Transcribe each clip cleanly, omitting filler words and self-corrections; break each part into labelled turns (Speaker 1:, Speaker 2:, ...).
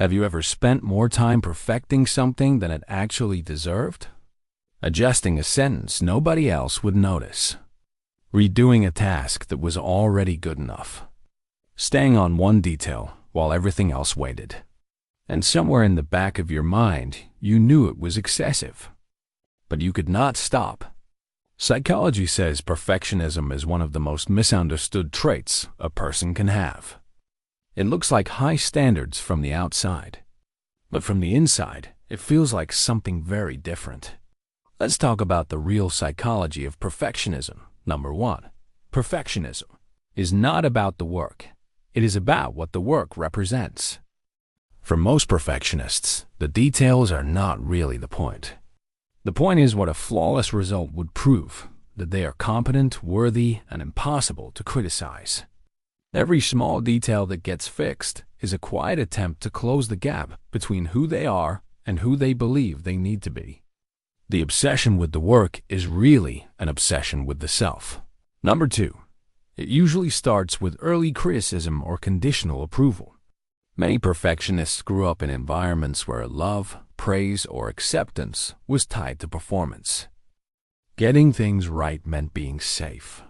Speaker 1: Have you ever spent more time perfecting something than it actually deserved? Adjusting a sentence nobody else would notice. Redoing a task that was already good enough. Staying on one detail while everything else waited. And somewhere in the back of your mind, you knew it was excessive. But you could not stop. Psychology says perfectionism is one of the most misunderstood traits a person can have. It looks like high standards from the outside, but from the inside, it feels like something very different. Let's talk about the real psychology of perfectionism. Number 1. Perfectionism is not about the work. It is about what the work represents. For most perfectionists, the details are not really the point. The point is what a flawless result would prove, that they are competent, worthy, and impossible to criticize. Every small detail that gets fixed is a quiet attempt to close the gap between who they are and who they believe they need to be. The obsession with the work is really an obsession with the self. Number 2. It usually starts with early criticism or conditional approval. Many perfectionists grew up in environments where love, praise, or acceptance was tied to performance. Getting things right meant being safe.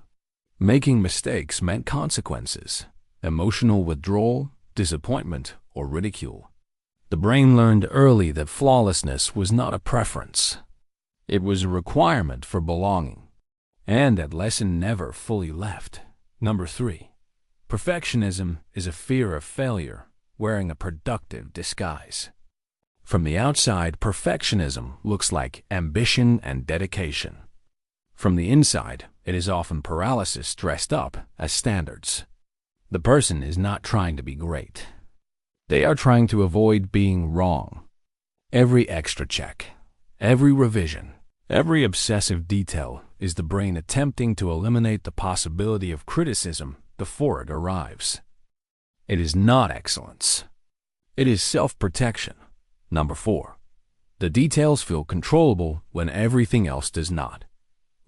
Speaker 1: Making mistakes meant consequences, emotional withdrawal, disappointment, or ridicule. The brain learned early that flawlessness was not a preference. It was a requirement for belonging. And that lesson never fully left. Number 3. Perfectionism is a fear of failure wearing a productive disguise. From the outside, perfectionism looks like ambition and dedication. From the inside, it is often paralysis dressed up as standards. The person is not trying to be great. They are trying to avoid being wrong. Every extra check, every revision, every obsessive detail is the brain attempting to eliminate the possibility of criticism before it arrives. It is not excellence. It is self-protection. Number 4. The details feel controllable when everything else does not.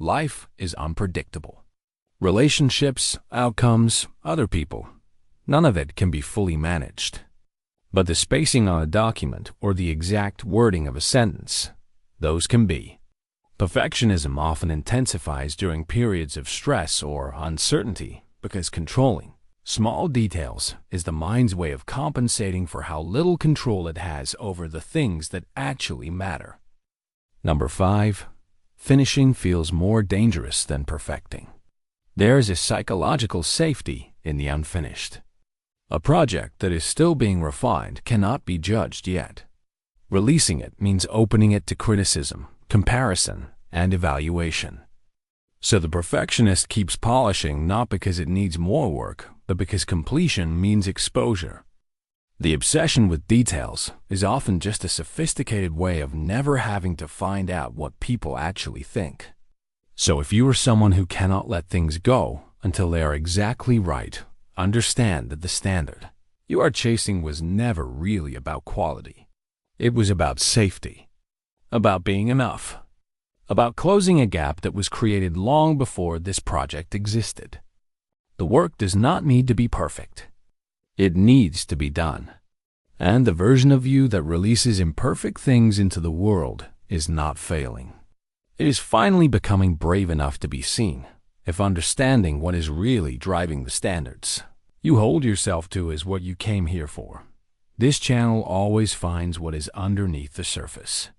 Speaker 1: Life is unpredictable. Relationships, outcomes, other people, none of it can be fully managed. But the spacing on a document or the exact wording of a sentence, those can be. Perfectionism often intensifies during periods of stress or uncertainty because controlling small details is the mind's way of compensating for how little control it has over the things that actually matter. Number 5. Finishing feels more dangerous than perfecting. There is a psychological safety in the unfinished. A project that is still being refined cannot be judged yet. Releasing it means opening it to criticism, comparison, and evaluation. So the perfectionist keeps polishing not because it needs more work, but because completion means exposure. The obsession with details is often just a sophisticated way of never having to find out what people actually think. So if you are someone who cannot let things go until they are exactly right, understand that the standard you are chasing was never really about quality. It was about safety, about being enough, about closing a gap that was created long before this project existed. The work does not need to be perfect. It needs to be done. And the version of you that releases imperfect things into the world is not failing. It is finally becoming brave enough to be seen, if understanding what is really driving the standards you hold yourself to is what you came here for. This channel always finds what is underneath the surface.